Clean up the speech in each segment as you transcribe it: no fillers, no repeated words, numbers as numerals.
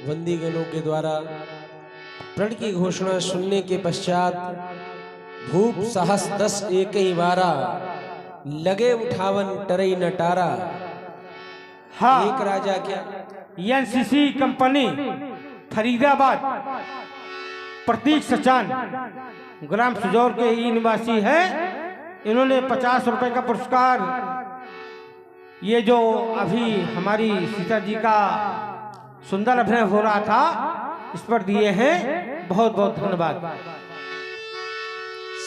वंदीगणों के द्वारा प्रण की घोषणा सुनने के पश्चात भूप साहस 10 एक ही बारा लगे उठावन टरई नटारा। हाँ, एक राजा क्या एनसीसी कंपनी फरीदाबाद प्रतीक सचान ग्राम सुजौर के ही निवासी है। इन्होंने 50 रुपए का पुरस्कार ये जो अभी हमारी सीता जी का सुंदर अभिनय हो रहा था इस पर दिए हैं। बहुत बहुत धन्यवाद।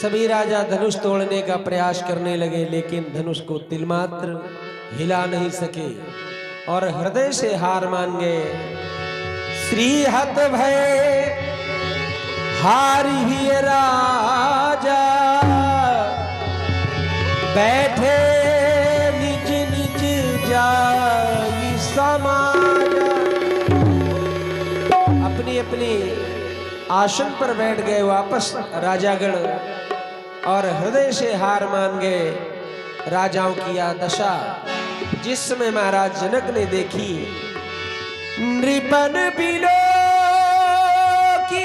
सभी राजा धनुष तोड़ने का प्रयास करने लगे, लेकिन धनुष को तिलमात्र हिला नहीं सके और हृदय से हार मान गए। श्री हत भय हारी ही राजा बैठे निज निज जाई समाजा। अपनी अपनी आसन पर बैठ गए वापस राजागण और हृदय से हार मान गए। राजाओं की यह दशा जिस समय महाराज जनक ने देखी, नृपन बिलो की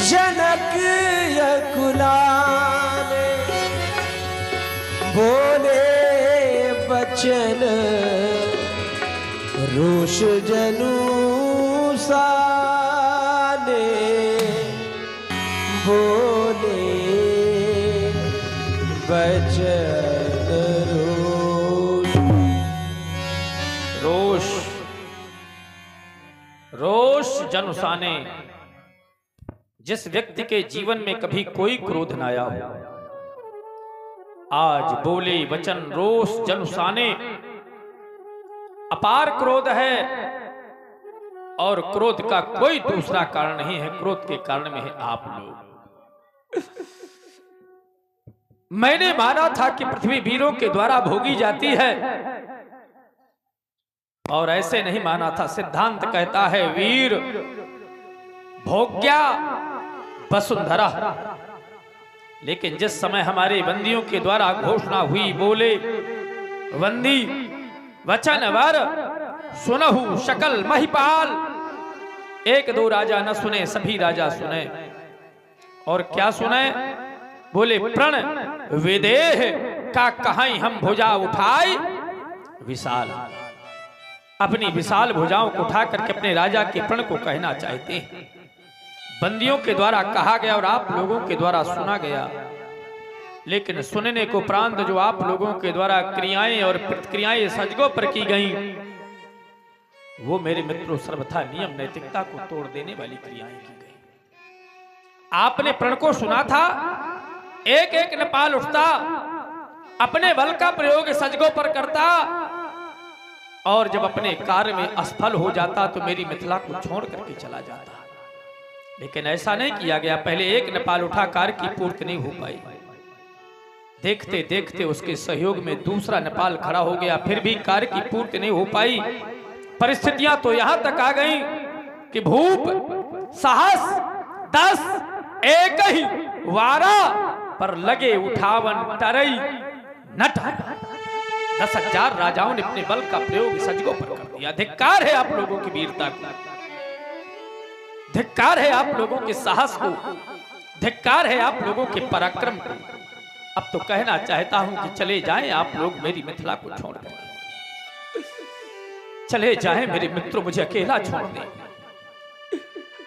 जनक यकुलाने बोले बचन रोष जनु साने बोले बचन रोष रोष जनुसाने। जिस व्यक्ति के जीवन में कभी कोई क्रोध न आया हो, आज बोले वचन रोष जनुसाने। अपार क्रोध है और क्रोध का कोई दूसरा कारण नहीं है, क्रोध के कारण में है आप लोग। मैंने माना था कि पृथ्वी वीरों के द्वारा भोगी जाती है और ऐसे नहीं माना था। सिद्धांत कहता है वीर भोग्या वसुंधरा। लेकिन जिस समय हमारे बंदियों के द्वारा घोषणा हुई, बोले वंदी वचन वर सुनहु शकल महिपाल। एक दो राजा न सुने, सभी राजा सुने। और क्या सुने? बोले प्रण विदेह का कहां हम भुजा उठाई विशाल। अपनी विशाल भुजाओं को उठा करके अपने राजा के प्रण को कहना चाहते हैं। बंदियों के द्वारा कहा गया और आप लोगों के द्वारा सुना गया, लेकिन सुनने को उपरांत जो आप लोगों के द्वारा क्रियाएं और प्रतिक्रियाएं सजगों पर की गई, वो मेरे मित्रों सर्वथा नियम नैतिकता को तोड़ देने वाली क्रियाएं की गई। आपने प्रण को सुना था, एक एक नेपाल उठता, अपने बल का प्रयोग सजगों पर करता और जब अपने कार्य में असफल हो जाता तो मेरी मिथिला को छोड़ करके चला जाता। लेकिन ऐसा नहीं किया गया। पहले एक नेपाल उठा, कार्य की पूर्ति नहीं हो पाई। देखते देखते उसके सहयोग में दूसरा नेपाल खड़ा हो गया, फिर भी कार्य की पूर्ति नहीं हो पाई। परिस्थितियां तो यहां तक आ गई कि भूप साहस 10 एक ही वारा पर लगे उठावन टरई नटारा। 10,000 राजाओं ने अपने बल का प्रयोग सजगों पर कर दिया। धिक्कार है आप लोगों की वीरता को, धिक्कार है आप लोगों के साहस को, धिक्कार है आप लोगों के पराक्रम को। अब तो कहना चाहता हूं कि चले जाएं आप लोग मेरी मिथिला को छोड़कर, चले जाएं मेरे मित्रों, मुझे अकेला छोड़ दें।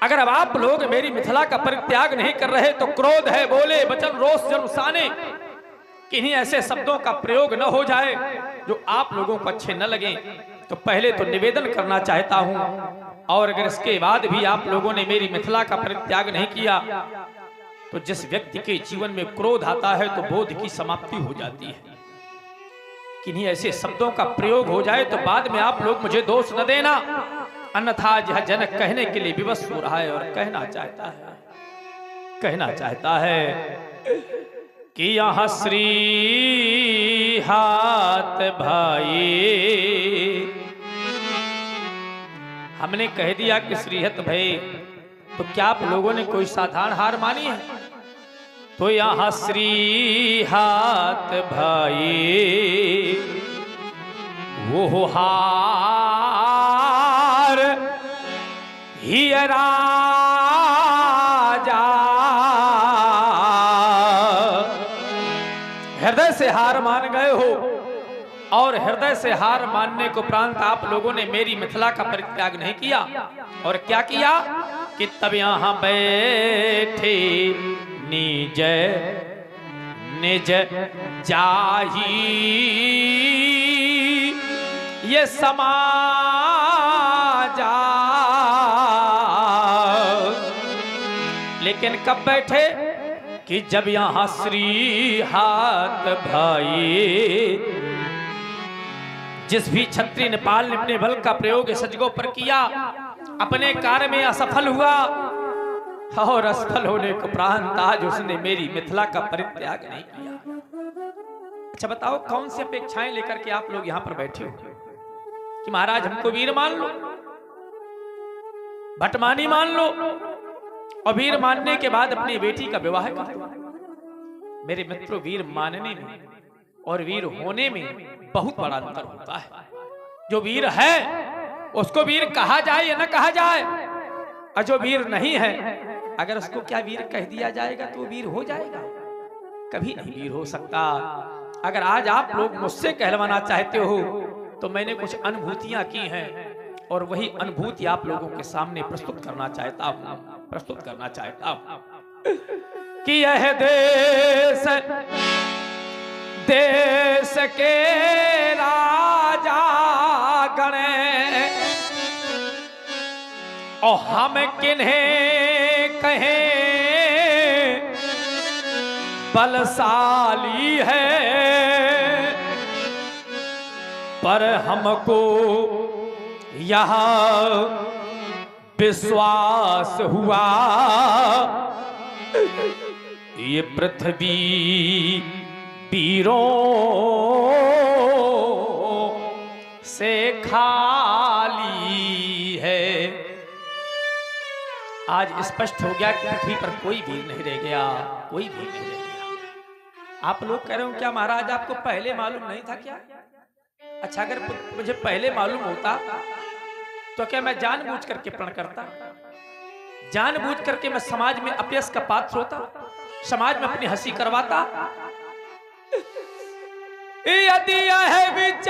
अगर अब आप लोग मेरी मिथिला का परित्याग नहीं कर रहे तो क्रोध है बोले वचन रोष जनुसाने। किन्हीं ऐसे शब्दों का प्रयोग न हो जाए जो आप लोगों को अच्छे न लगे। तो पहले तो निवेदन करना चाहता हूं, और अगर इसके बाद भी आप लोगों ने मेरी मिथिला का परित्याग नहीं किया तो जिस व्यक्ति के जीवन में क्रोध आता है तो बोध की समाप्ति हो जाती है। किन्हीं ऐसे शब्दों का प्रयोग हो जाए तो बाद में आप लोग मुझे दोष न देना, अन्यथा यह जनक कहने के लिए विवश हो रहा है और कहना चाहता है कि यहाँ श्री हाथ भाई। हमने कह दिया कि श्रीहत भाई, तो क्या आप लोगों ने कोई साधारण हार मानी है? तो यहाँ श्री हाथ भाई वो हार ही राजा हृदय से हार मान गए हो, और हृदय से हार मानने को उपरांत आप लोगों ने मेरी मिथिला का परित्याग नहीं किया। और क्या किया कि तब यहां बैठे निज निज जाही ये समाजा। लेकिन कब बैठे कि जब यहां श्री हाथ भाई, जिस भी क्षत्रिय नेपाल ने अपने बल का प्रयोग सजगों पर किया, अपने कार्य में असफल हुआ, और असफल होने को उपरांत आज उसने मेरी मिथिला का परित्याग नहीं किया। अच्छा बताओ, कौन सी अपेक्षाएं लेकर के आप लोग यहां पर बैठे हो कि महाराज हमको वीर मान लो, भटमानी मान लो, और वीर मानने के बाद अपनी बेटी का विवाह कर दो। मेरे मित्रों, वीर मानने में और वीर होने में बहुत बड़ा अंतर होता है। जो वीर है उसको वीर कहा जाए या न कहा जाए, और जो वीर नहीं है अगर उसको क्या वीर कह दिया जाएगा तो वीर हो जाएगा? कभी नहीं वीर हो सकता। अगर आज आप लोग मुझसे कहलवाना चाहते हो तो मैंने कुछ अनुभूतियां की हैं, और वही अनुभूति आप लोगों के सामने प्रस्तुत करना चाहता हूं कि यह देश के राजा गणे, और हम किन्हें कहें बलशाली है, पर हमको यहाँ विश्वास हुआ ये पृथ्वी वीरों से खाली है। आज स्पष्ट हो गया कि पृथ्वी पर कोई वीर नहीं रह गया, कोई वीर नहीं रह गया। आप लोग कह रहे हो क्या महाराज आपको पहले मालूम नहीं था क्या? अच्छा, अगर मुझे पहले मालूम होता तो क्या मैं जानबूझ करके प्रण करता? जानबूझ करके मैं समाज में अपयश का पात्र होता, समाज में अपनी हंसी करवाता? यदि यह विचार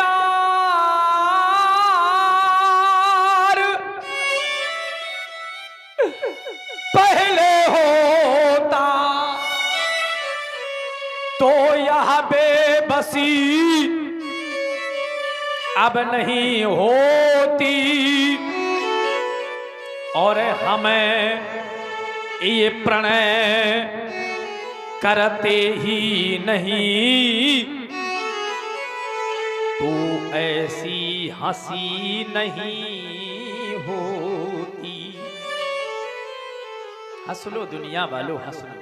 पहले होता तो यह बेबसी अब नहीं होती, और हमें ये प्रणय करते ही नहीं तो ऐसी हंसी नहीं होती। हंस लो दुनिया वालों, हंस लो,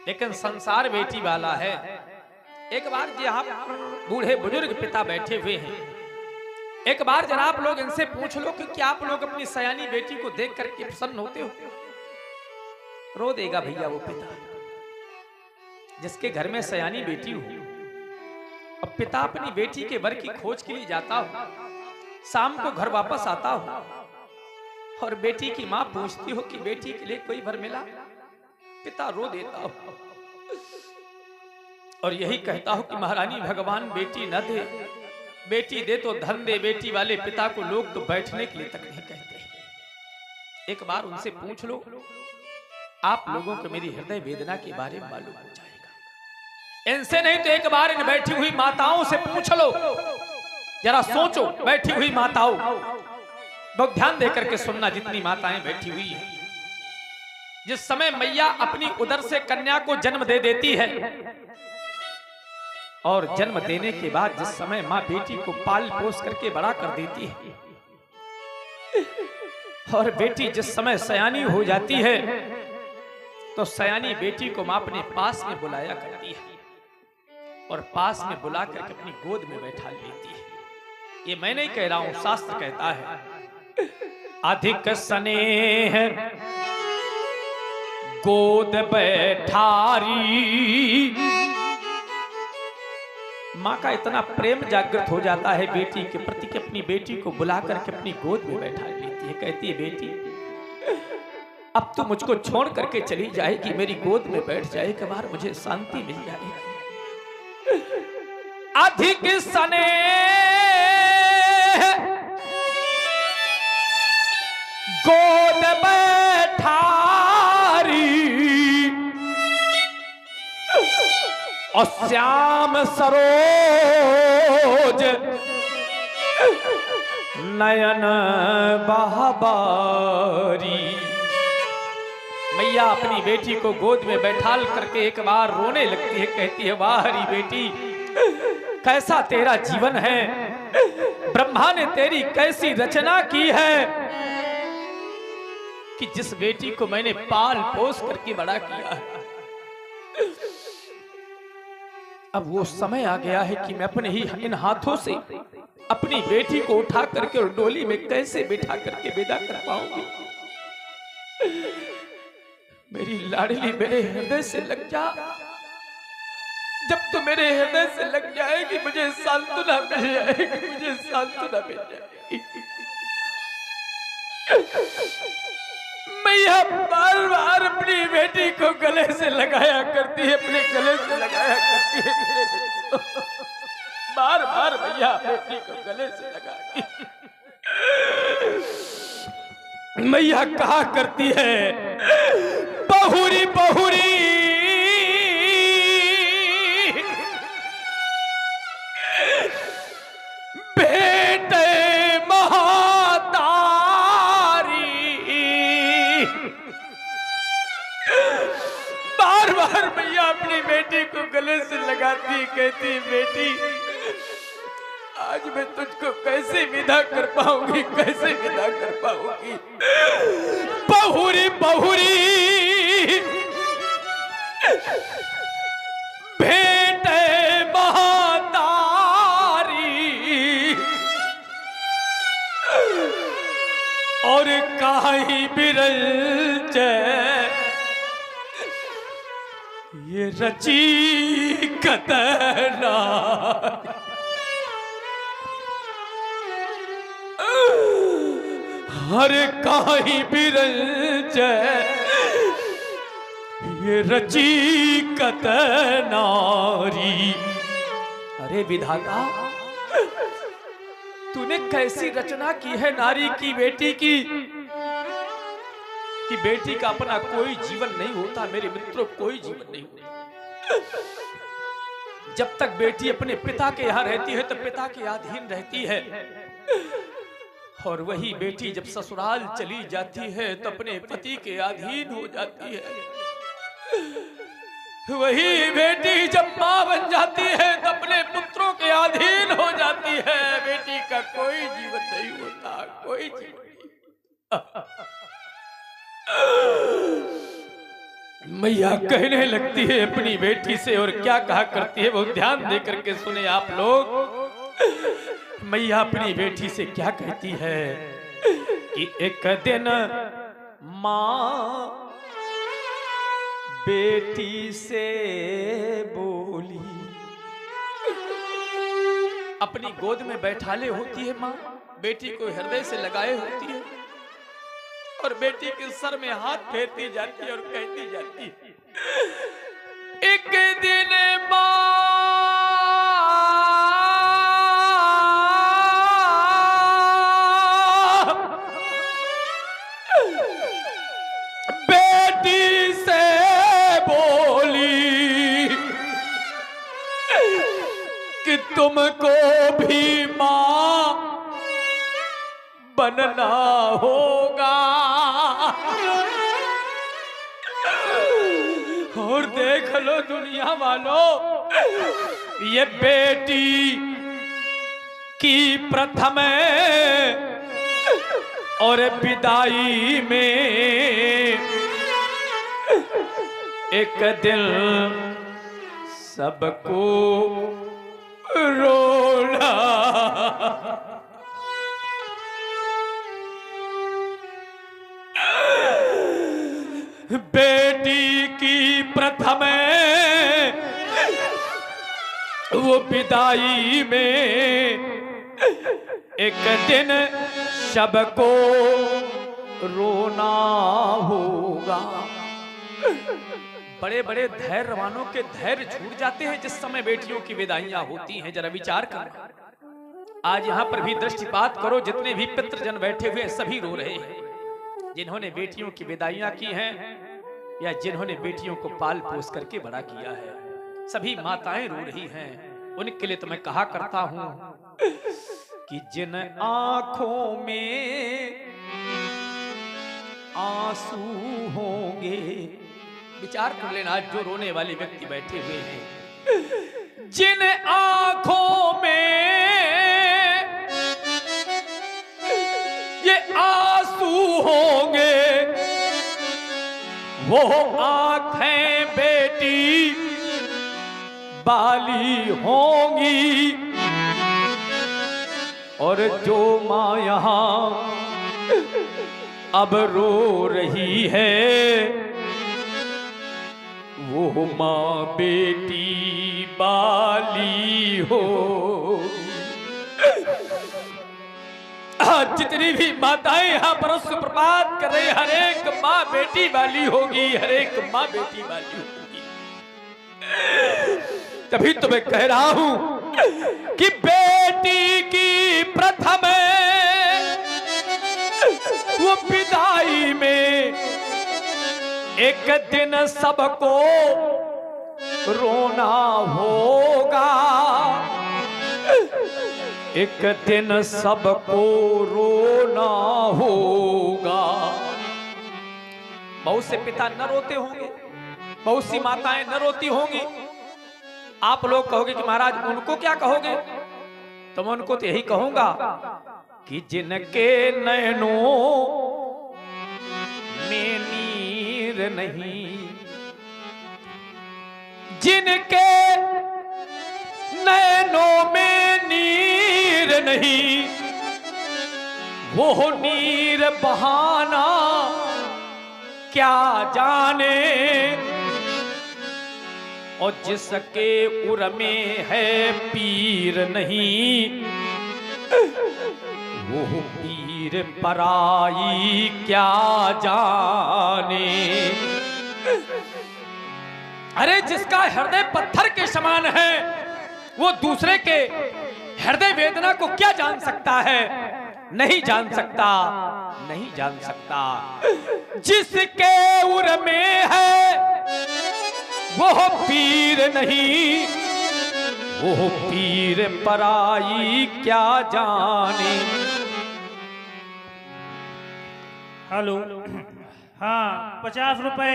लेकिन संसार बेटी वाला है। एक बार यहाँ बूढ़े बुजुर्ग पिता बैठे हुए हैं, एक बार जरा आप लोग इनसे पूछ लो कि क्या आप लोग अपनी सयानी बेटी को देख करके प्रसन्न होते हो? रो देगा भैया वो पिता जिसके घर में सयानी बेटी हो। अब पिता अपनी बेटी के वर की खोज के लिए जाता हो, शाम को घर वापस आता हो, और बेटी की मां पूछती हो कि बेटी के लिए कोई वर मिला? पिता रो देता हो और यही कहता हो कि महारानी भगवान बेटी न दे, बेटी दे तो धन दे। बेटी वाले पिता को लोग तो बैठने के लिए तक नहीं कहते। एक बार उनसे पूछ लो, आप लोगों को मेरी हृदय वेदना के बारे में मालूम हो जाएगा। इनसे नहीं तो एक बार इन बैठी हुई माताओं से पूछ लो, जरा सोचो। बैठी हुई माताओं, बहुत ध्यान देकर के सुनना, जितनी माताएं बैठी हुई हैं। जिस समय मैया अपनी उदर से कन्या को जन्म दे देती है, और जन्म देने के बाद जिस समय माँ बेटी को पाल पोस करके बड़ा कर देती है, और बेटी जिस समय सयानी हो जाती है, तो सयानी बेटी को माँ अपने पास में बुलाया करती है, और पास में बुला करके अपनी गोद में बैठा लेती है। ये मैं नहीं कह रहा हूं, शास्त्र कहता है। अधिक स्नेह गोद बैठारी, माँ का इतना प्रेम जागृत हो जाता है बेटी के प्रति कि अपनी बेटी को बुला करके अपनी गोद में बैठा लेती है। है, कहती है बेटी अब तू मुझको छोड़ करके चली जाएगी, मेरी गोद में बैठ जाए, एक बार मुझे शांति मिल जाएगी। अधिक सने गोद बैठारी और श्याम सरोज नयन बहाबारी। मैया अपनी बेटी को गोद में बैठाल करके एक बार रोने लगती है, कहती है वाह हरी बेटी, कैसा तेरा जीवन है, ब्रह्मा ने तेरी कैसी रचना की है कि जिस बेटी को मैंने पाल पोस करके बड़ा किया है, अब वो समय आ गया है कि मैं अपने ही इन हाथों से अपनी बेटी को उठा करके और डोली में कैसे बिठा करके विदा कर पाऊंगी। मेरी लाडली मेरे हृदय से लग जा, जब तो मेरे हृदय से लग जाएगी मुझे सांत्वना मिल जाएगी, मुझे सांत्वना मिल जाएगी। मैया बार बार अपनी बेटी को गले से लगाया करती है, अपने गले से लगाया करती है, बार बार मैया बेटी को गले से लगाती। मैया कहा करती है बहुरी बहुरी बेटे महातारी, बार बार मैया अपनी बेटी को गले से लगाती, कहती बेटी आज मैं तुझको कैसे विदा कर पाऊंगी, कैसे विदा कर पाऊंगी। बहुरी बहुरी भेंटे महातारी और काई बिरल ये रची कतना, हर काई बिरल ये रची कतनारी। अरे विधाता तूने कैसी रचना की है नारी की, बेटी की, कि बेटी का अपना कोई जीवन नहीं होता। मेरे मित्रों कोई जीवन नहीं होता। जब तक बेटी अपने पिता के यहाँ रहती है तो पिता के अधीन रहती है, और वही बेटी जब ससुराल चली जाती है तो अपने पति के अधीन हो जाती है। वही बेटी जब मां बन जाती है तो अपने पुत्रों के अधीन हो जाती है। बेटी का कोई जीवन नहीं होता, कोई जीवन नहीं। मैया कहने लगती है अपनी बेटी से, और क्या कहा करती है वो ध्यान दे करके सुने आप लोग। मैया अपनी बेटी से क्या कहती है कि एक दिन मां बेटी से बोली, अपनी गोद में बैठाले होती है मां, बेटी को हृदय से लगाए होती है और बेटी के सर में हाथ फेरती जाती है और कहती जाती है एक दिन बेटी से बोली कि तुमको भी मां बनना होगा। और देख लो दुनिया वालों, ये बेटी की प्रथम और विदाई में एक दिल सबको रोना। बेटी की प्रथम वो विदाई में एक दिन सबको बड़े बड़े धैर्यवानों के धैर्य छूट जाते हैं जिस समय बेटियों की विदाइयां होती हैं। जरा विचार करो, आज यहाँ पर भी दृष्टिपात करो, जितने भी पितृजन बैठे हुए सभी रो रहे हैं, जिन्होंने बेटियों की विदाइयां की हैं या जिन्होंने बेटियों को पाल पोस करके बड़ा किया है, सभी माताएं रो रही हैं। उनके लिए तो मैं कहा करता हूं कि जिन आंखों में आंसू होंगे, विचार कर लेना जो रोने वाले व्यक्ति बैठे हुए हैं, जिन आंखों में ये आंसू होंगे, वो आंखें बेटी बाली होंगी। और जो माँ यहाँ अब रो रही है, वो माँ बेटी बाली हो। जितनी भी माताएं यहाँ पर सुप्रभात कर रही, हर एक माँ बेटी वाली होगी, हर एक माँ बेटी वाली होगी। तभी तो मैं कह रहा हूं कि बेटी की प्रथम वो विदाई में एक दिन सबको रोना होगा, एक दिन सबको रोना होगा। बहुत से पिता न रोते होंगे, बहुत सी माताएं न रोती होंगी। आप लोग कहोगे कि महाराज उनको क्या कहोगे, तो मैं उनको तो यही कहूंगा कि जिनके नैनों में नीर नहीं, जिनके नैनों में नीर नहीं, वो नीर बहाना क्या जाने। और जिसके उर में है पीर नहीं, वो पीर पराई क्या जाने। अरे जिसका हृदय पत्थर के समान है, वो दूसरे के हृदय वेदना को क्या जान सकता है? नहीं जान सकता, नहीं जान सकता। जिसके उर में है वो पीर नहीं, वो पीर पराई क्या जाने। हेलो, हाँ 50 रुपए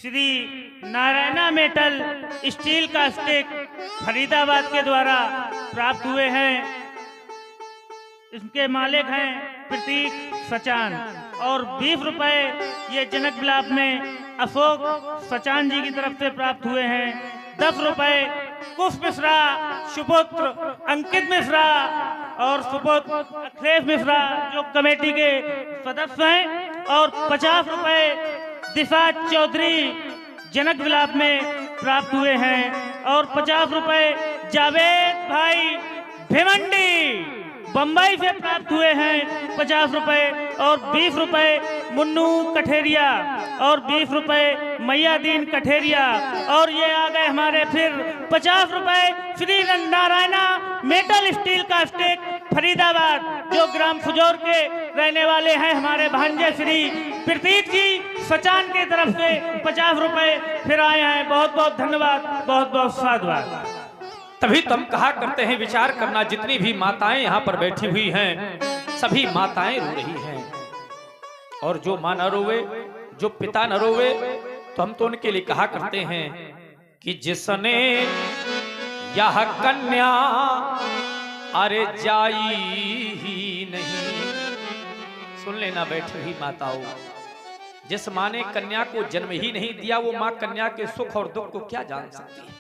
श्री नारायणा मेटल स्टील का स्टिक फरीदाबाद के द्वारा प्राप्त हुए हैं। इसके मालिक हैं प्रतीक सचान। और 20 रुपए ये जनक ब्लॉक में अशोक सचान जी की तरफ से प्राप्त हुए हैं। 10 रुपए कुश मिश्रा, सुपुत्र अंकित मिश्रा और सुपुत्र अखिलेश मिश्रा जो कमेटी के सदस्य हैं। और 50 रुपए दिशा चौधरी जनक विलाप में प्राप्त हुए हैं। और 50 रुपए जावेद भाई भिवंडी बंबई से प्राप्त हुए हैं 50 रुपए। और 20 रुपए मुन्नू कठेरिया और 20 रुपए मैयादीन कठेरिया। और ये आ गए हमारे फिर 50 रुपए श्री नारायणा मेटल स्टील का स्टिक फरीदाबाद जो ग्राम फुजौर के रहने वाले हैं हमारे भांजे श्री प्रतीक जी सचान की तरफ से 50 रुपए फिर आए हैं। बहुत बहुत धन्यवाद, बहुत बहुत साधुवाद। तभी तुम कहा करते हैं विचार करना, जितनी भी माताएं यहाँ पर बैठी हुई हैं सभी माताएं रो रही हैं। और जो माँ न रोवे, जो पिता न रोवे, तो हम तो उनके लिए कहा करते हैं कि जिसने यह कन्या अरे जाई ही नहीं। सुन लेना बैठी हुई माताओं, जिस माँ ने कन्या को जन्म ही नहीं दिया वो माँ कन्या के सुख और दुख को क्या जान सकती है।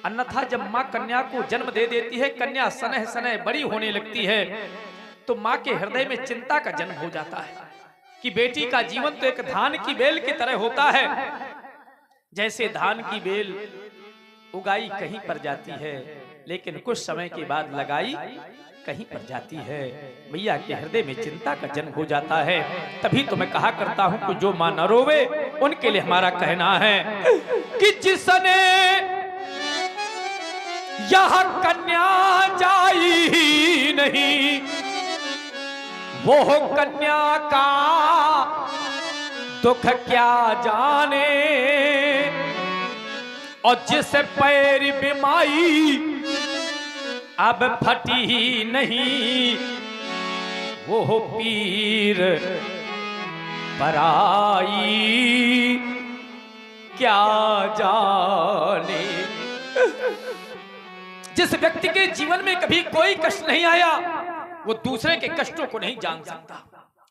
अन्यथा जब माँ कन्या को जन्म दे देती है, कन्या सनह सनह बड़ी होने लगती है, तो माँ के हृदय में चिंता का जन्म हो जाता है कि बेटी का जीवन तो एक धान की बेल की तरह होता है। जैसे धान की बेल उगाई कहीं पर जाती है, लेकिन कुछ समय के बाद लगाई कहीं पर जाती है। भैया के हृदय में चिंता का जन्म हो जाता है। तभी तो मैं कहा करता हूं कि जो मां न रोवे उनके लिए हमारा कहना है कि जिसने यह कन्या जाई ही नहीं, वो कन्या का दुख क्या जाने, और जिस पैर बिमाई अब फटी ही नहीं, वो पीर पराई क्या जाने। जिस व्यक्ति के जीवन में कभी कोई कष्ट नहीं आया वो दूसरे के कष्टों को नहीं जान सकता।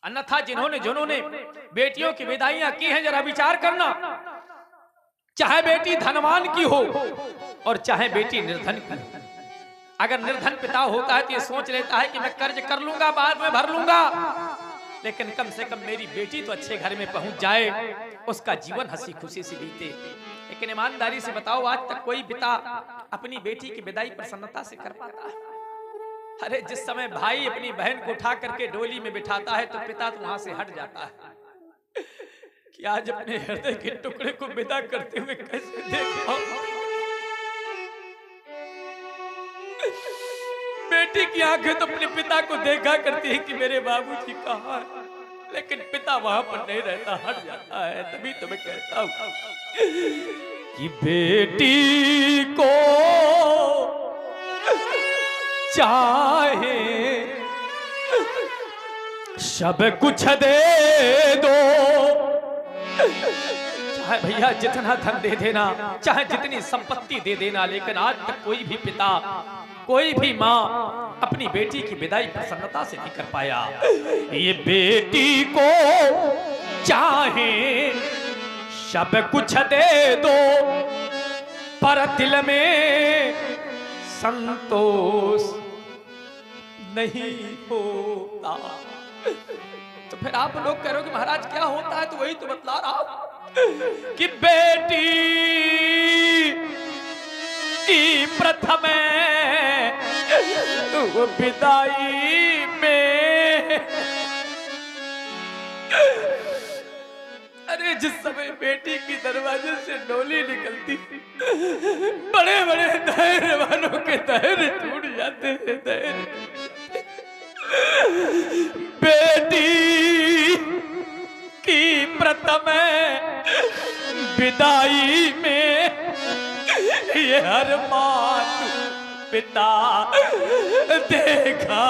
अन्यथा जिन्होंने बेटियों की विदाइयां की हैं, जरा विचार करना, चाहे बेटी धनवान की हो और चाहे बेटी निर्धन की हो। अगर निर्धन पिता होता है तो ये सोच लेता है कि मैं कर्ज कर लूंगा, बाद में भर लूंगा, लेकिन कम से कम मेरी बेटी तो अच्छे घर में पहुंच जाए, उसका जीवन हंसी खुशी से बीते। लेकिन ईमानदारी से बताओ, आज तक कोई पिता अपनी बेटी की विदाई प्रसन्नता से कर पाता है? अरे जिस समय भाई अपनी बहन को उठा करके डोली में बिठाता है तो पिता तो वहां से हट जाता है कि आज अपने हृदय के टुकड़े को विदा करते हुए कैसे देख पाऊं। बेटी की आंखें तो अपने पिता को देखा करती है कि मेरे बाबूजी कहाँ है, लेकिन पिता वहां पर नहीं रहता, हट जाता है। तभी तो मैं कहता हूं कि बेटी को चाहे सब कुछ दे दो, चाहे भैया जितना धन दे देना, चाहे जितनी संपत्ति दे देना, लेकिन आज तक कोई भी पिता, कोई भी माँ अपनी बेटी की विदाई प्रसन्नता से नहीं कर पाया। ये बेटी को चाहे सब कुछ दे दो, पर दिल में संतोष नहीं होता। तो फिर आप लोग कह रहे हो कि महाराज क्या होता है, तो वही तो बतला रहा हूं कि बेटी की प्रथम विदाई में, अरे जिस समय बेटी की दरवाजे से डोली निकलती, बड़े बड़े धैर्य वालों के धैर्य टूट जाते हैं। धैर्य बेटी की प्रथम विदाई में ये हर माता पिता देखा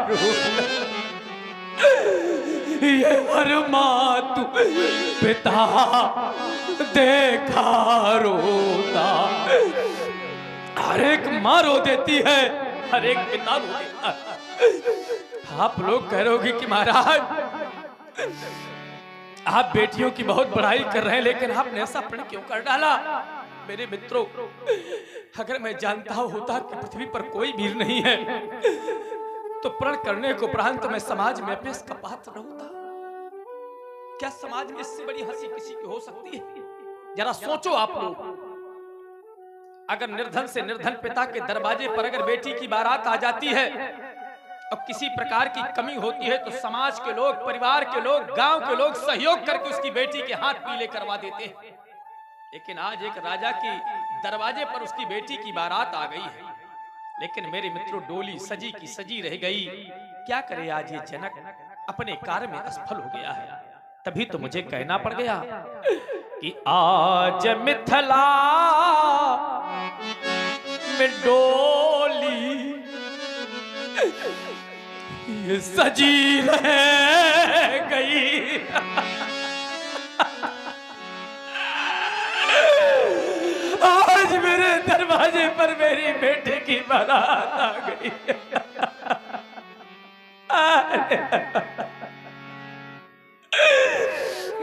रोता, ये हर माता पिता देखा रोता। हर एक माँ रो देती है, हर एक पिता रो देता है। आप लोग कह रहे होगे कि महाराज आप बेटियों की बहुत बड़ाई कर रहे हैं, लेकिन आपने ऐसा प्रण क्यों कर डाला? मेरे मित्रों, अगर मैं जानता होता कि पृथ्वी पर कोई वीर नहीं है तो प्रण करने को उपरांत मैं समाज में अपेश का पात्र न होता। क्या समाज में इससे बड़ी हंसी किसी की हो सकती है? जरा सोचो आप लोग, अगर निर्धन से निर्धन पिता के दरवाजे पर अगर बेटी की बारात आ जाती है और किसी प्रकार की कमी होती है तो समाज के लोग, परिवार के लोग, गांव के लोग सहयोग करके उसकी बेटी के हाथ पीले करवा देते हैं। लेकिन आज एक राजा की दरवाजे पर उसकी बेटी की बारात आ गई है, लेकिन मेरे मित्रों डोली सजी की सजी रह गई। क्या करे आज ये जनक अपने कार्य में असफल हो गया है। तभी तो मुझे कहना पड़ गया कि आज मिथिला में डोली ये सजी रह गई। आज मेरे दरवाजे पर मेरी बेटी की बारात आ गई।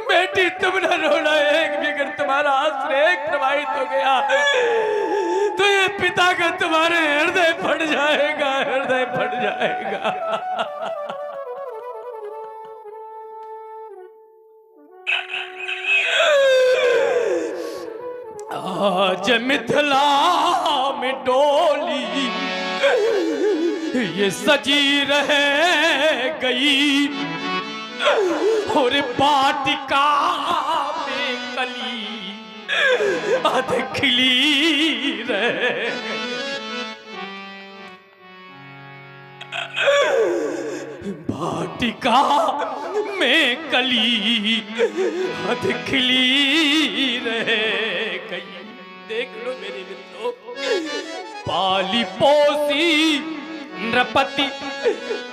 बेटी तुम न रोना, एक बिगड़ तुम्हारा आश्रय एक प्रवाहित हो गया तो ये पिता का तुम्हारे हृदय फट जाएगा, हृदय फट जाएगा। आज आज मिथिला में डोली ये सजी रह गई और वाटिका में कली अध खिली रह वाटिका में कली अध खिली रह गई। देख लो मेरे मित्रों, पाली पोसी नृपति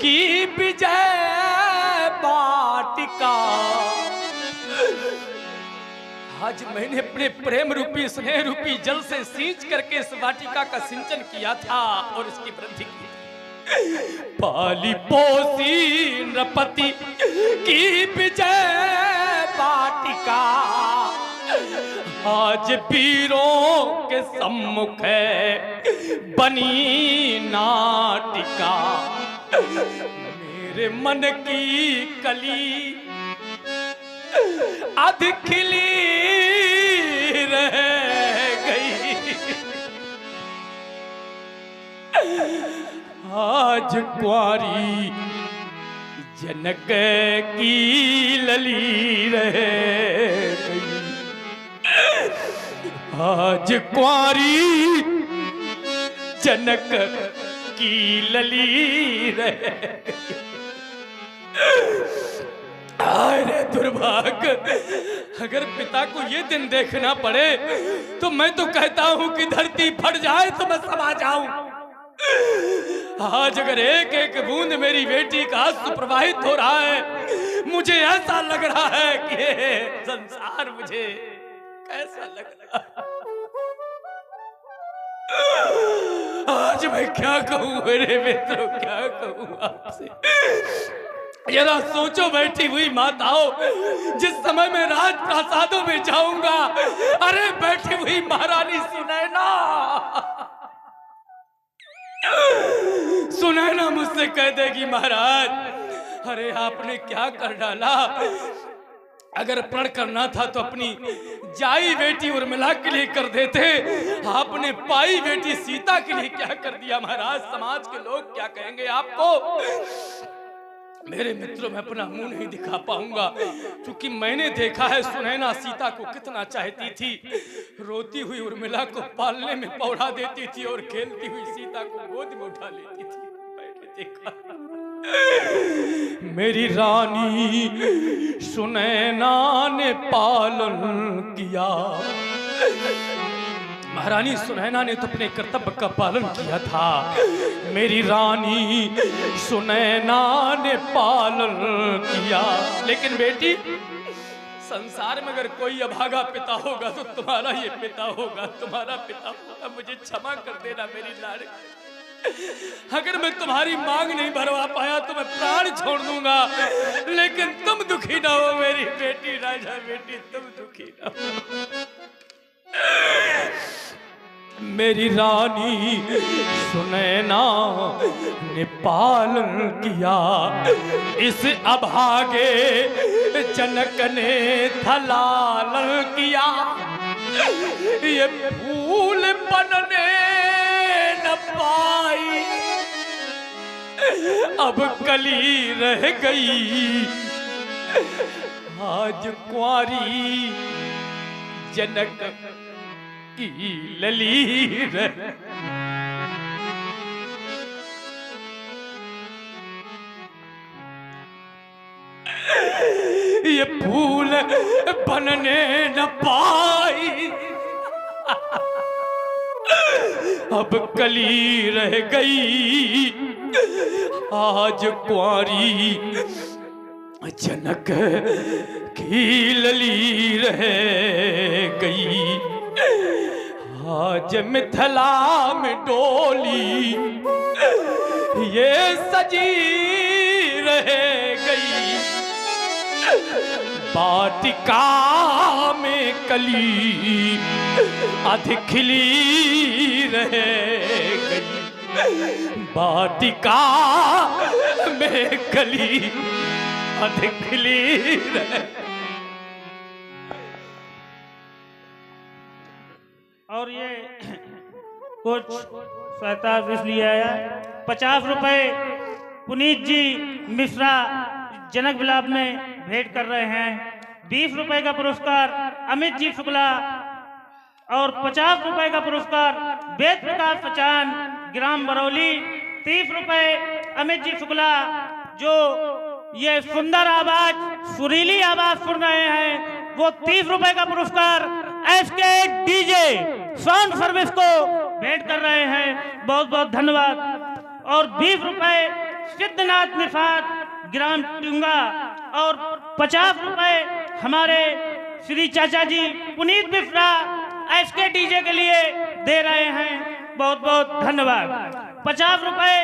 की विजय वाटिका। आज मैंने अपने प्रेम रूपी स्नेह रूपी जल से सींच करके इस वाटिका का सिंचन किया था और इसकी वृद्धि की। पाली पोसी नृपति की विजय वाटिका आज वीरों के सम्मुख है बनी नाटिका। मेरे मन की कली अध खिली रह गई। आज कुंवारी जनक की लली रह गई। आज कुंवारी जनक की लली रह गई। अरे दुर्भाग्य, अगर पिता को ये दिन देखना पड़े तो मैं तो कहता हूं कि धरती फट जाए तो मैं समा जाऊं। आज अगर एक एक बूंद मेरी बेटी का आंसू प्रवाहित हो रहा है, मुझे ऐसा लग रहा है कि संसार मुझे कैसा लग रहा है। आज मैं क्या कहूं मेरे मित्रों, क्या कहूं आपसे। जरा सोचो बैठी हुई माताओं, जिस समय मैं राजप्रासादों में जाऊंगा, अरे बैठी हुई महारानी सुनैना सुनैना मुझसे कह देगी, महाराज अरे आपने क्या कर डाला। अगर प्रण करना था तो अपनी जाई बेटी उर्मिला के लिए कर देते, आपने पाई बेटी सीता के लिए क्या कर दिया। महाराज समाज के लोग क्या कहेंगे आपको। मेरे मित्रों, मैं अपना मुंह नहीं दिखा पाऊंगा क्योंकि मैंने देखा है सुनैना सीता को कितना चाहती थी। रोती हुई उर्मिला को पालने में पौड़ा देती थी और खेलती हुई सीता को गोद में उठा लेती थी। मैंने देखा मेरी रानी सुनैना ने पालन किया। महारानी सुनैना ने तो अपने कर्तव्य का पालन किया था। मेरी रानी सुनैना ने पालन किया। लेकिन बेटी, संसार में अगर कोई अभागा पिता होगा तो तुम्हारा ये पिता होगा, तुम्हारा पिता होगा। मुझे क्षमा कर देना मेरी लाडली। अगर मैं तुम्हारी मांग नहीं भरवा पाया तो मैं प्राण छोड़ दूंगा, लेकिन तुम दुखी ना हो मेरी बेटी। राजा बेटी, तुम दुखी ना हो। मेरी रानी सुनैना ने पालन किया, इस अभागे जनक ने थलालन किया। ये फूल बनने न पाई, अब कली रह गई। आज कुंवारी जनक की ललीर। ये फूल बनने न पाई, अब कली रह गई। आज कुंवारी जनक की लली रह गई। आज मिथिला में डोली ये सजी रह गई। वाटिका में कली अध खिली रह गई। वाटिका में कली अध खिली रह। और ये कुछ सहायता इसलिए आया। 50 रुपए पुनीत जी मिश्रा जनक विलाप में भेंट कर रहे हैं। 20 रुपए का पुरस्कार अमित जी शुक्ला और 50 रुपए का पुरस्कार वेद प्रकाश सचान ग्राम बरौली। 30 रुपए अमित जी शुक्ला जो ये सुंदर आवाज सुरीली आवाज सुन रहे हैं वो 30 रुपए का पुरस्कार एसके डीजे साउंड सर्विस को भेंट कर रहे हैं। बहुत बहुत धन्यवाद। और 20 रुपए सिद्धनाथ निफात ग्राम टुंगा और 50 रुपए हमारे श्री चाचा जी पुनीत मिश्रा एसके डीजे के लिए दे रहे हैं। बहुत बहुत धन्यवाद। 50 रुपए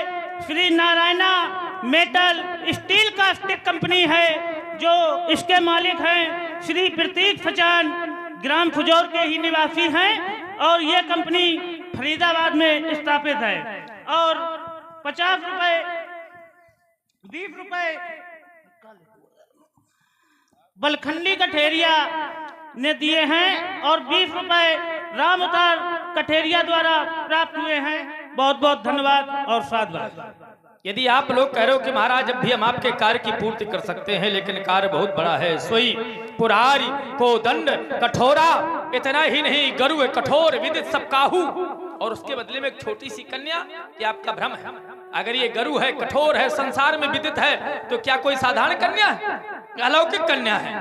Shri Narayana metal steel caustic company है जो इसके मालिक हैं श्री प्रतीक फचान ग्राम फुजौर के ही निवासी हैं और ये कंपनी फरीदाबाद में स्थापित है। और 50 रुपए 20 रुपए बलखंडी कठेरिया ने दिए हैं और 20 रुपए राम अवतार कठेरिया द्वारा प्राप्त हुए हैं। बहुत बहुत धन्यवाद और साधुवाद। यदि आप लोग कह रहे हो कि महाराज अब भी हम आपके कार्य की पूर्ति कर सकते हैं, लेकिन कार्य बहुत बड़ा है। सोई पुरारी कोदंड कठोरा, इतना ही नहीं गरु कठोर विदित सब काहू, और उसके बदले में एक छोटी सी कन्या, ये आपका भ्रम है। अगर ये गरु है, कठोर है, संसार में विदित है, तो क्या कोई साधारण कन्या है? अलौकिक कन्या है।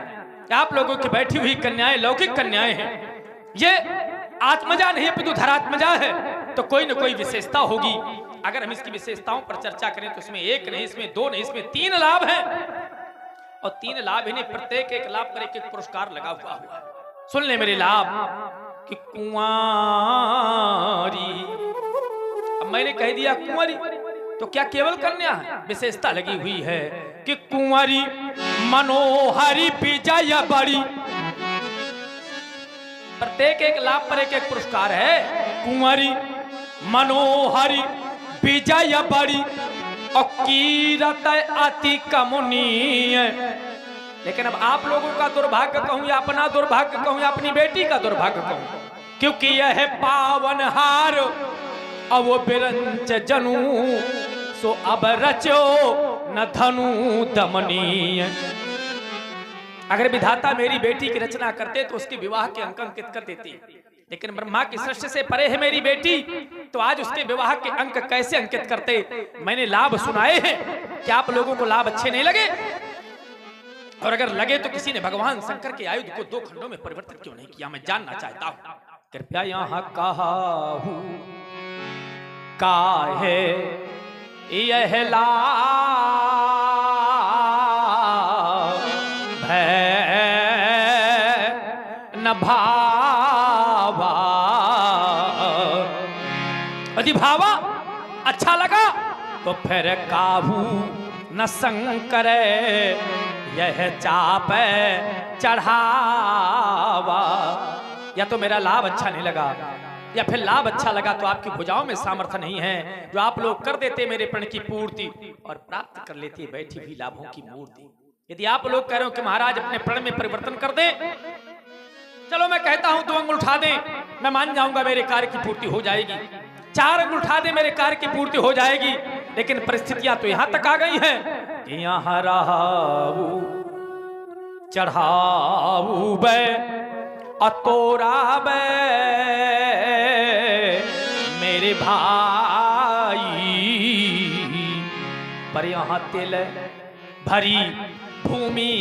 आप लोगों की बैठी हुई कन्याएं लौकिक कन्याएं हैं। ये आत्मजा नहीं अपितु धरात्मजा है, तो कोई न कोई विशेषता होगी। अगर हम इसकी विशेषताओं पर चर्चा करें तो इसमें एक नहीं, इसमें दो नहीं, इसमें 3 लाभ हैं। और 3 लाभ ही नहीं, प्रत्येक एक लाभ पर एक पुरस्कार लगा हुआ है। सुन ले मेरे लाभ कि कुंवारी, अब मैंने कह दिया कुंवारी, तो क्या केवल कन्या है? विशेषता लगी हुई है कि कुंवारी मनोहरी विजय बड़ी। प्रत्येक एक लाभ पर एक पुरस्कार है। कुंवारी मनोहरी विजय बड़ी और कीरत अति कमुनीय। लेकिन अब आप लोगों का दुर्भाग्य कहूं या अपना दुर्भाग्य कहूं या अपनी बेटी का दुर्भाग्य कहूं, क्योंकि यह पावन हार अब वो बिरंच जनू सो अब रचो न धनु दमनीय। अगर विधाता मेरी बेटी की रचना करते तो उसके विवाह के अंक अंकित कर देते, लेकिन ब्रह्मा की सृष्टि से परे है मेरी बेटी, तो आज उसके विवाह के अंक कैसे अंकित करते? मैंने लाभ सुनाए हैं, क्या आप लोगों को लाभ अच्छे नहीं लगे? और अगर लगे तो किसी ने भगवान शंकर के आयुध को 2 खंडों में परिवर्तित क्यों नहीं किया? मैं जानना चाहता हूं। कृपया यहाँ कहा काहे यह लाभ न भावा, यदि भावा अच्छा लगा तो फिर काहू न शंकर यह चाप चढ़ावा। या तो मेरा लाभ अच्छा नहीं लगा, या फिर लाभ अच्छा लगा तो आपकी भुजाओं में सामर्थ्य नहीं है जो आप लोग कर देते मेरे प्रण की पूर्ति और प्राप्त कर लेते बैठी हुई लाभों की मूर्ति। यदि आप लोग कह रहे हो कि महाराज अपने प्रण में परिवर्तन कर दे, चलो मैं कहता हूं 2 अंगुल उठा दे, मैं मान जाऊंगा मेरे कार्य की पूर्ति हो जाएगी। 4 अंगुल उठा दे, मेरे कार्य की पूर्ति हो जाएगी। लेकिन परिस्थितियां तो यहां तक आ गई हैं कि यहां रहाऊ चढ़ाऊ बे अतोरा बे मेरे भाई, पर यहाँ तिल भरी भूमि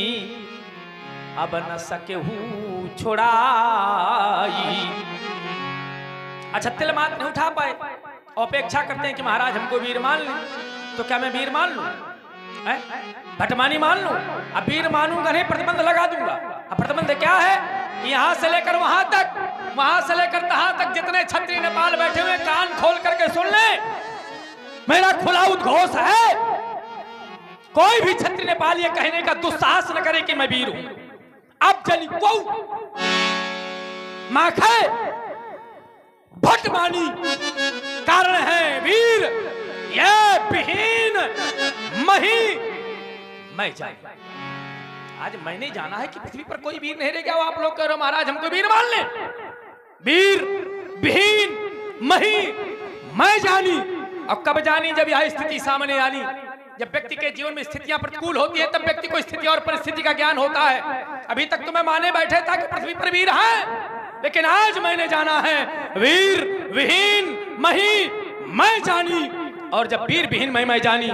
अब न सके हूँ छुड़ाई। अच्छा, तिल मात नहीं उठा पाए, अपेक्षा करते हैं कि महाराज हमको वीर मान लें, तो क्या मैं वीर मान लूं? भटमानी मान लूं? अब वीर मानूंगा नहीं, प्रतिबंध लगा दूंगा। अब प्रतिबंध क्या है? यहां से लेकर वहां तक, वहां से लेकर तहां तक जितने क्षत्रिय नेपाल बैठे हुए कान खोल करके सुन ले, मेरा खुला उद्घोष है। कोई भी क्षत्रिय नेपाल ये कहने का दुस्साहस न करे कि मैं वीर हूं। अब जली को माखे भटमानी कारण है वीर, ये विहीन मही मैं जाए। आज मैंने जाना है कि पृथ्वी पर कोई वीर नहीं रह गया। आप लोग कह रहे हो महाराज हमको वीर मान ले। वीर विहीन मही मैं जानी। और कब जानी? जब यह स्थिति सामने आनी। जब व्यक्ति के जीवन में स्थितियां प्रतिकूल होती है तब व्यक्ति को स्थिति और परिस्थिति का ज्ञान होता है। अभी तक तो मैं माने बैठे था कि पृथ्वी पर वीर है, लेकिन आज मैंने जाना है वीर विहीन मही मैं जानी। और जब वीर विहीन मैं जानी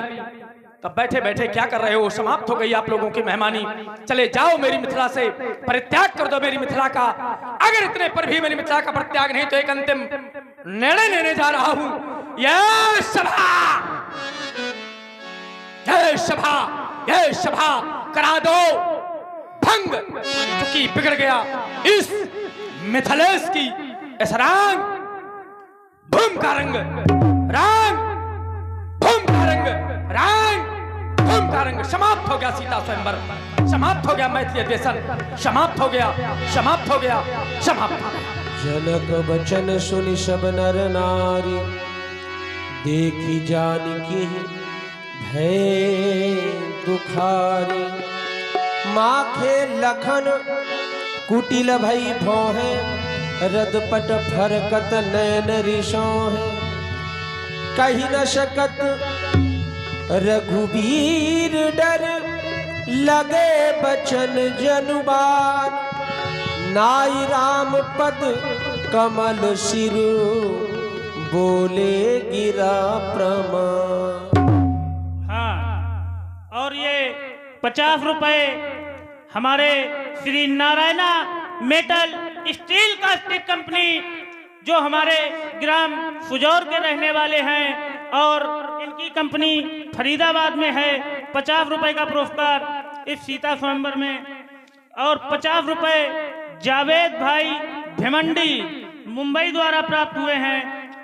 तब बैठे बैठे क्या कर रहे हो? समाप्त हो गई आप लोगों की मेहमानी। चले जाओ मेरी मिथिला से, परित्याग कर दो मेरी मिथिला का। अगर इतने पर भी मेरी मिथिला का परित्याग नहीं तो एक अंतिम निर्णय लेने जा रहा हूं। यह सभा करा दो भंग, क्योंकि बिगड़ गया इस मिथिलेश की इस रांग भूम का रंग, रांग भूम का रंग, रांग भूम का रंग। समाप्त हो गया सीता स्वयंवर, समाप्त हो गया मैथिली अधिवेशन, समाप्त हो गया, समाप्त हो गया, समाप्त हो गया। जनक वचन सुनि सब नर नारी, देखी जानकी भय दुखारी। माखे लखन कुटिल भई भोहे, रदपट फरकत नैन रिसोहे। कही न सकत रघुबीर डर, लगे बचन जनुबार। नाई राम पद कमल सिरु, बोले गिरा प्रमाण। और ये 50 रुपए हमारे Shri Narayana metal steel caustic company, जो हमारे ग्राम सुजौर के रहने वाले हैं और इनकी कंपनी फरीदाबाद में है। 50 रुपए का पुरस्कार इस सीता स्वयंवर में, और 50 रुपए जावेद भाई भिमंडी मुंबई द्वारा प्राप्त हुए हैं,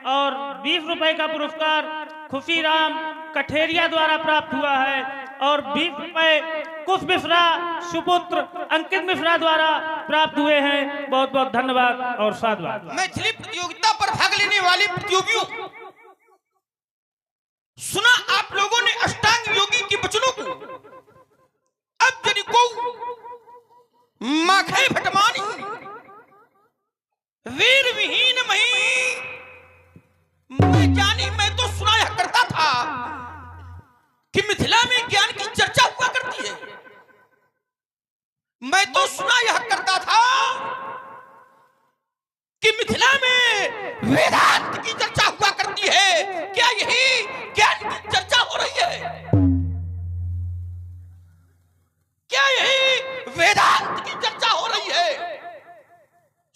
और 20 रुपए का पुरस्कार खुशीराम कठेरिया द्वारा प्राप्त हुआ है, और 20 रुपए कुश मिश्रा सुपुत्र अंकित मिश्रा द्वारा प्राप्त हुए हैं। बहुत बहुत धन्यवाद और साधुवाद। मैथिली प्रतियोगिता पर भाग लेने वाले प्रतियोगियों, सुना आप लोगों ने अष्टांग योगी के वचनों को। अब यदि को माखे भटमानी, वीर विहीन मही मैं जानी। मैं तो सुना यह करता था कि मिथिला में ज्ञान की चर्चा हुआ करती है। मैं तो सुना यह करता था कि मिथिला में वेदांत की चर्चा हुआ करती है। क्या यही ज्ञान की चर्चा हो रही है? क्या यही वेदांत की चर्चा हो रही है?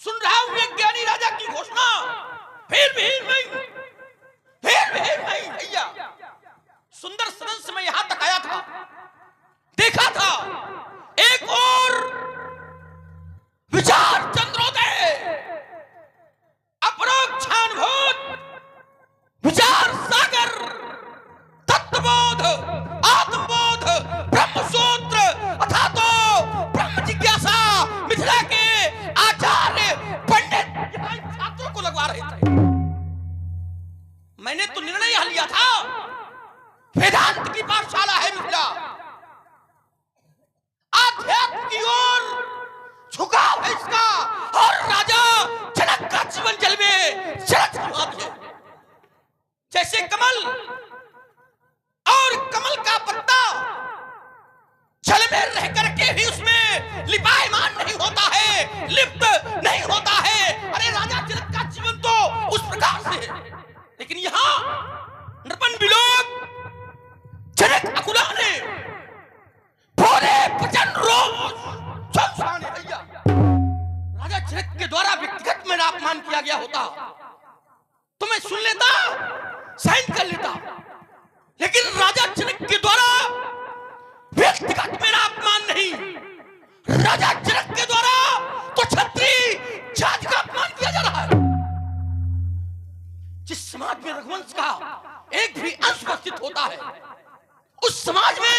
सुन रहा हूं एक ज्ञानी राजा की घोषणा, फिर भी भैया सुंदर सरन से मैं यहां तक आया था, देखा था एक और विचार चंद्रोदय, अपरोक्षानुभूत विचार सागर, तत्वबोध, आत्मबोध, ब्रह्मसूत्र अथा तो ब्रह्म जिज्ञासा मिथिला के आचार्य पंडित छात्रों को लगवा रहे थे। मैंने तो निर्णय यह लिया था, वेदांत की पाठशाला है मिथिला, आध्यात्म की ओर झुकाव है इसका, और राजा जनक का जीवन जल में जलत है। जैसे कमल और कमल का पत्ता जल में रह करके भी उसमें लिपायमान नहीं होता है, लिप्त नहीं होता है। अरे राजा जनक का जीवन तो उस प्रकार से है। लेकिन यहां नृपन विलोक जनक अकुला ने भोले वचन रोज भैया, राजा जनक के द्वारा व्यक्तिगत मेरा अपमान किया गया होता तो मैं सुन लेता, साइन कर लेता, लेकिन राजा जनक के द्वारा व्यक्तिगत मेरा अपमान नहीं, राजा जनक के द्वारा तो क्षत्रिय जाति का अपमान किया जा रहा है। जिस समाज में रघुवंश का एक भी अंश उपस्थित होता है, उस समाज में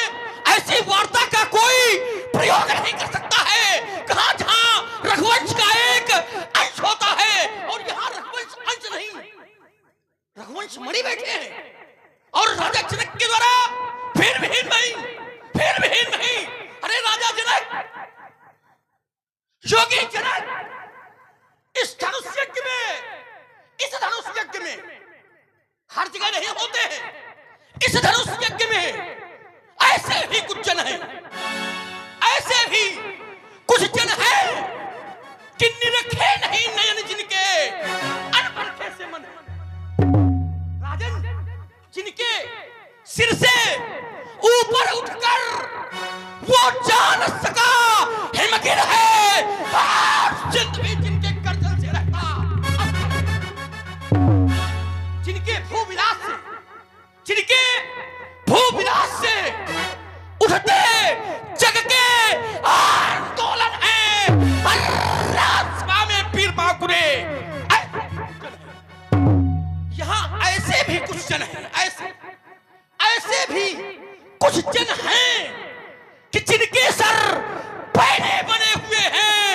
ऐसी वार्ता का कोई प्रयोग नहीं कर सकता है कहां जहां रघुवंश का एक अंश होता है। और यहां रघुवंश अंश नहीं, रघुवंश मणि बैठे हैं, और राजा जनक के द्वारा फिर भी नहीं। अरे राजा जनक, योगी जनक, इस धनुष्यज्ञ में इस धनुष यज्ञ में हर जगह नहीं होते हैं। इस धनुष यज्ञ में ऐसे भी कुछ जन हैं, ऐसे भी कुछ जन हैं कि निरखे नहीं नयन जिनके, अनपढ़े से मन है। राजन, जिनके सिर से ऊपर उठकर वो जान सका हिमगिर है, जिंद भी जिनके गर्दन से रहता, जिनके भूविलास से उठते जग के आंदोलन है। राजसभा में पीर बाकुरे, यहाँ ऐसे भी कुछ जन हैं, ऐसे भी कुछ जन हैं कि जिनके सर पैने बने हुए हैं,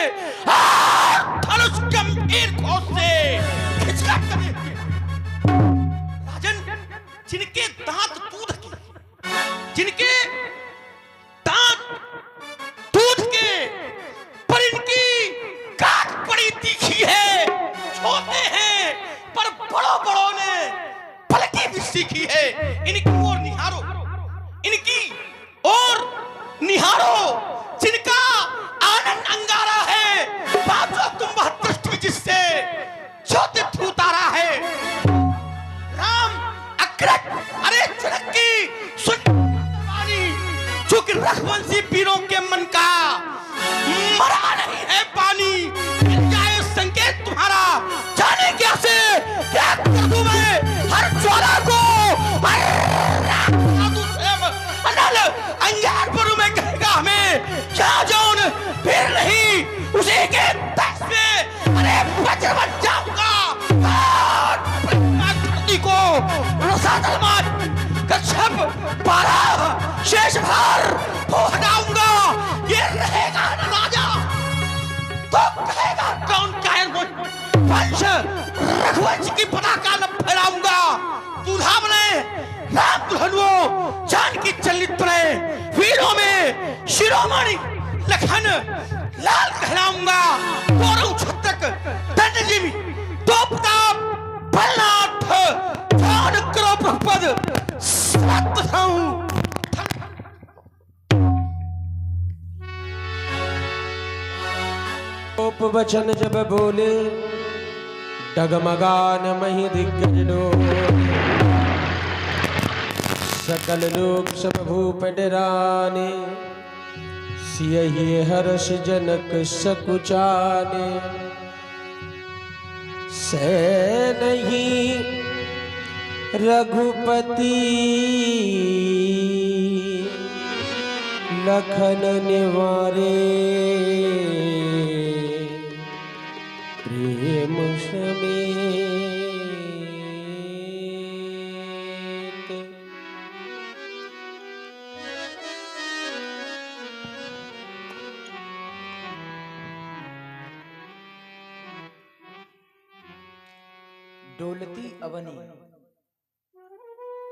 धनुष गंभीर घोष से खिंचका करे हुए। राजन, जिनके दांत के पर इनकी काट बड़ी तीखी है। छोटे हैं पर बड़ों ने पलटी भी सीखी है। इनकी ओर निहारो, जिनका आनंद अंगारा है। बाजो तुम वह दृष्टि जिससे ज्योति उतारा है। राम अग्रज, अरे जनक की सुन जो कि रघुवंशी पीरों के मन का मरा नहीं है पानी। मिल जाए संकेत तुम्हारा, जाने क्या से क्या कर दूं मैं हर ज्वाला को। अंगार पर मैं कहेगा हमें क्या जौन फिर नहीं उसी के दस में, अरे वज्र बन जाऊंगा को रसातल मार कच्छप 12 शेष भार वो हटाऊंगा। ये रहेगा ना राजा तो कहेगा कौन कायर वंश रघुवंश की पताका न फहराऊंगा। दूल्हा बने राम दुल्हनुओं जानकी चलित बने, वीरों में शिरोमणि लखन लाल कहलाऊंगा। गौरव छत्रक दंडजीवी दो प्रताप बलनाथ ध्यान करो प्रभुपद सत हूं। उपवचन जब बोले डगमगान मही दिग्गज डोले। सकल लोक सब भूप डराने, सियहि हर्ष जनक सकुचाने। से नहीं रघुपति लखन निवारे, प्रेम समेत। डोलती अवनी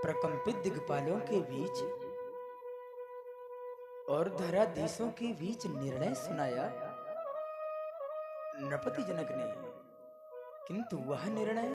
प्रकंपित दिग्पालों के बीच और धराधीशों के बीच निर्णय सुनाया नृपति जनक ने, किंतु वह निर्णय